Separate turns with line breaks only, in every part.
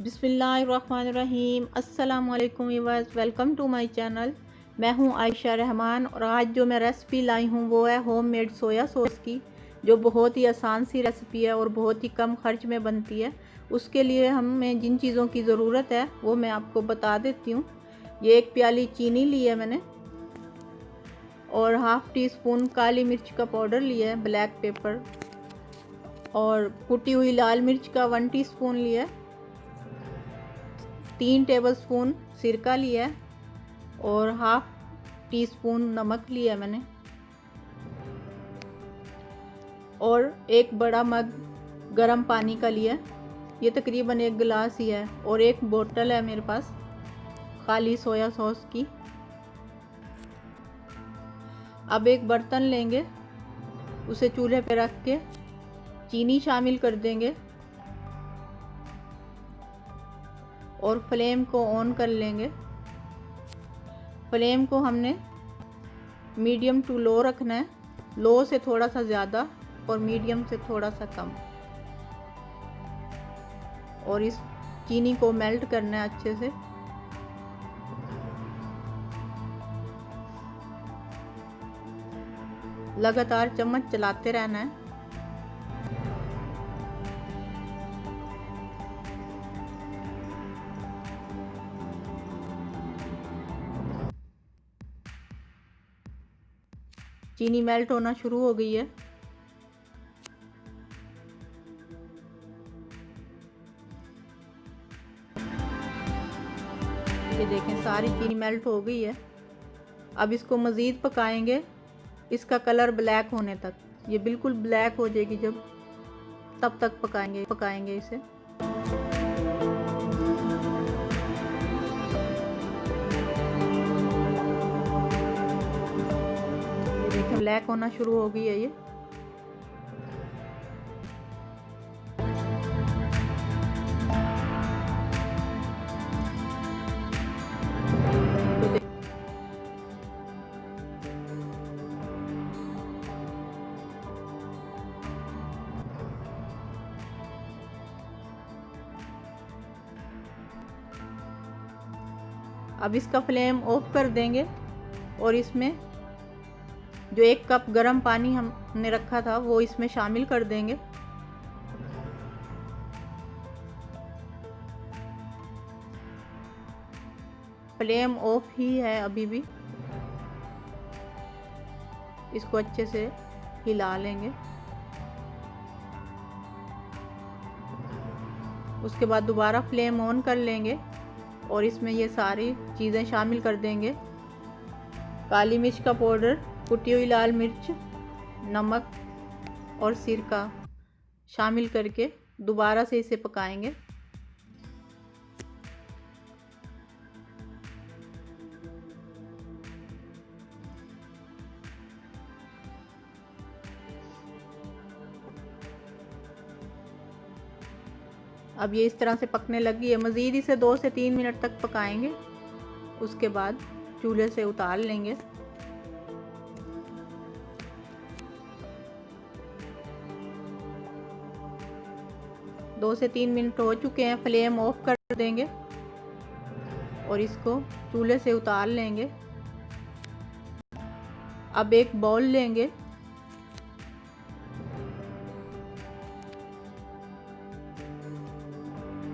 बिस्मिल्लाहिर्रहमानिर्रहीम। अस्सलाम वालेकुम viewers, welcome to my channel. मैं हूं आयशा रहमान और आज जो मैं रेसिपी लाई हूं वो है होममेड सोया सॉस की, जो बहुत ही आसान सी रेसिपी है और बहुत ही कम खर्च में बनती है। उसके लिए हमें जिन चीज़ों की ज़रूरत है वो मैं आपको बता देती हूँ। ये 1 प्याली चीनी ली है मैंने और हाफ़ टी स्पून काली मिर्च का पाउडर लिया है, ब्लैक पेपर, और कुटी हुई लाल मिर्च का 1 टीस्पून लिया है, 3 टेबलस्पून सिरका लिया है और हाफ़ टी स्पून नमक लिया मैंने, और एक बड़ा मग गरम पानी का लिया। ये तकरीबन 1 गिलास ही है, और एक बोतल है मेरे पास खाली सोया सॉस की। अब एक बर्तन लेंगे, उसे चूल्हे पे रख के चीनी शामिल कर देंगे और फ्लेम को ऑन कर लेंगे। फ्लेम को हमने मीडियम टू लो रखना है, लो से थोड़ा सा ज़्यादा और मीडियम से थोड़ा सा कम, और इस चीनी को मेल्ट करना है अच्छे से। लगातार चम्मच चलाते रहना है। चीनी मेल्ट होना शुरू हो गई है। ये देखें, सारी चीनी मेल्ट हो गई है। अब इसको मज़ीद पकाएंगे, इसका कलर ब्लैक होने तक। ये बिल्कुल ब्लैक हो जाएगी जब, तब तक पकाएंगे इसे। ये देखें, ब्लैक होना शुरू हो गई है ये। अब इसका फ्लेम ऑफ कर देंगे और इसमें जो 1 कप गर्म पानी हमने रखा था वो इसमें शामिल कर देंगे। फ्लेम ऑफ ही है अभी भी। इसको अच्छे से हिला लेंगे। उसके बाद दोबारा फ्लेम ऑन कर लेंगे और इसमें ये सारी चीज़ें शामिल कर देंगे। काली मिर्च का पाउडर, कुटी हुई लाल मिर्च, नमक और सिरका शामिल करके दोबारा से इसे पकाएंगे। अब ये इस तरह से पकने लगी है। मज़ीद इसे 2 से 3 मिनट तक पकाएंगे। उसके बाद चूल्हे से उतार लेंगे। दो से 3 मिनट हो चुके हैं। फ्लेम ऑफ कर देंगे और इसको चूल्हे से उतार लेंगे। अब एक बाउल लेंगे,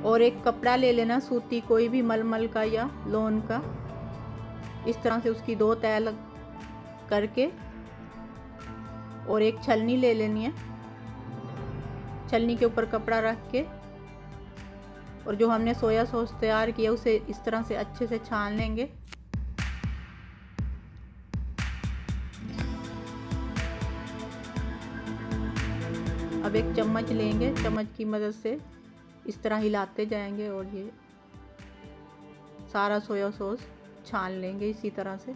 और एक कपड़ा ले लेना, सूती, कोई भी मलमल का या लॉन का। इस तरह से उसकी 2 तह करके, और एक छलनी ले लेनी है। छलनी के ऊपर कपड़ा रख के और जो हमने सोया सॉस तैयार किया उसे इस तरह से अच्छे से छान लेंगे। अब एक चम्मच लेंगे, चम्मच की मदद से इस तरह हिलाते जाएंगे और ये सारा सोया सॉस छान लेंगे इसी तरह से।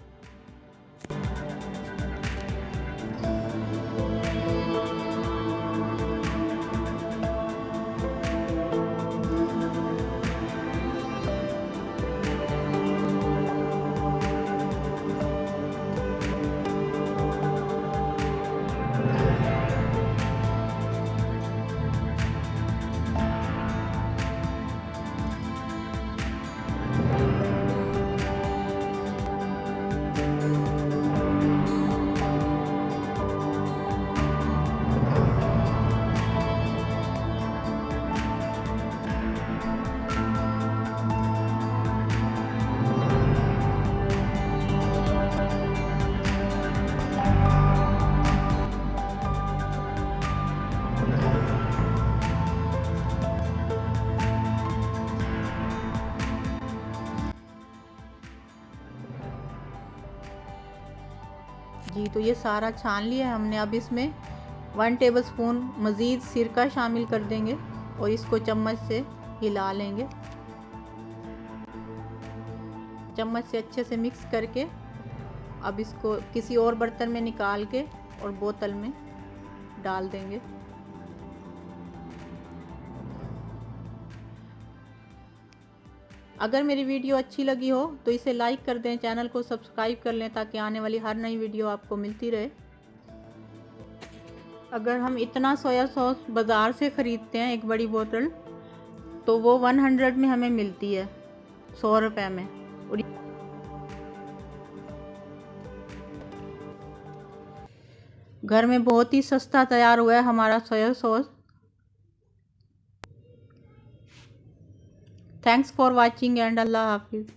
थी, तो ये सारा छान लिया है हमने। अब इसमें 1 टेबलस्पून मज़ीद सिरका शामिल कर देंगे और इसको चम्मच से हिला लेंगे। चम्मच से अच्छे से मिक्स करके अब इसको किसी और बर्तन में निकाल के और बोतल में डाल देंगे। अगर मेरी वीडियो अच्छी लगी हो तो इसे लाइक कर दें, चैनल को सब्सक्राइब कर लें ताकि आने वाली हर नई वीडियो आपको मिलती रहे। अगर हम इतना सोया सॉस बाज़ार से ख़रीदते हैं एक बड़ी बोतल, तो वो 100 में हमें मिलती है, 100 रुपये में। और घर में बहुत ही सस्ता तैयार हुआ है हमारा soya sauce. Thanks for watching and अल्लाह हाफिज़।